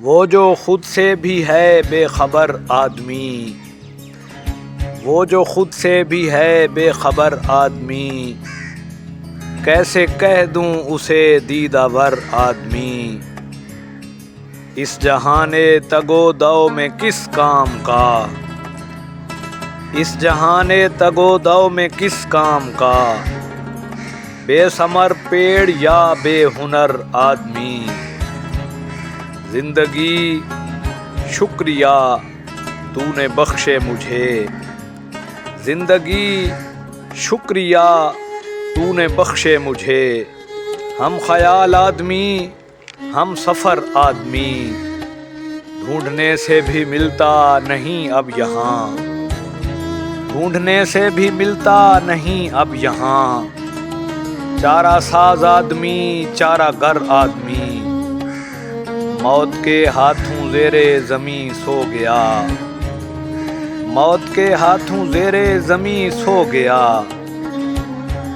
وہ جو خود سے بھی ہے بے خبر آدمی، وہ جو خود سے بھی ہے بے خبر آدمی، کیسے کہہ دوں اسے دیدہ ور آدمی۔ اس جہان تگ و دو میں کس کام کا، اس جہان تگ و دو میں کس کام کا، بے ثمر پیڑ یا بے ہنر آدمی۔ زندگی شکریہ تو نے بخشے مجھے، زندگی شکریہ تو نے بخشے مجھے۔ ہم خیال آدمی ہم سفر آدمی، ڈھونڈنے سے بھی ملتا نہیں اب یہاں، ڈھونڈنے سے بھی ملتا نہیں اب یہاں۔ چارہ ساز آدمی چارہ گر آدمی، موت کے ہاتھوں زیرِ زمیں سو گیا، موت کے ہاتھوں زیرِ زمیں سو گیا۔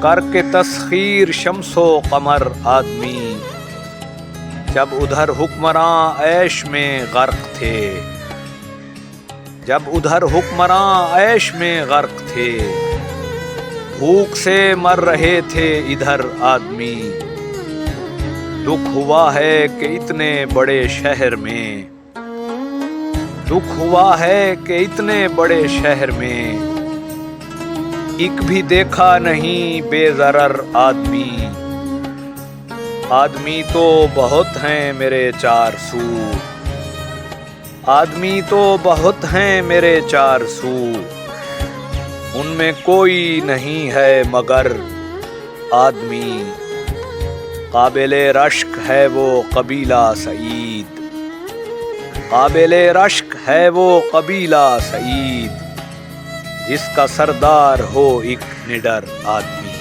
کر کے تسخیر شمس و قمر آدمی، جب ادھر حکمراں عیش میں غرق تھے، جب ادھر حکمراں عیش میں غرق تھے، بھوک سے مر رہے تھے ادھر آدمی۔ دکھ ہوا ہے کہ اتنے بڑے شہر میں، دکھ ہوا ہے کہ اتنے بڑے شہر میں، ایک بھی دیکھا نہیں بے ضرر آدمی۔ آدمی تو بہت ہیں میرے چار سو، آدمی تو بہت ہیں میرے چار سو، ان میں کوئی نہیں ہے مگر آدمی۔ قابل رشک ہے وہ قبیلہ سعید، قابل رشک ہے وہ قبیلہ سعید، جس کا سردار ہو ایک نڈر آدمی۔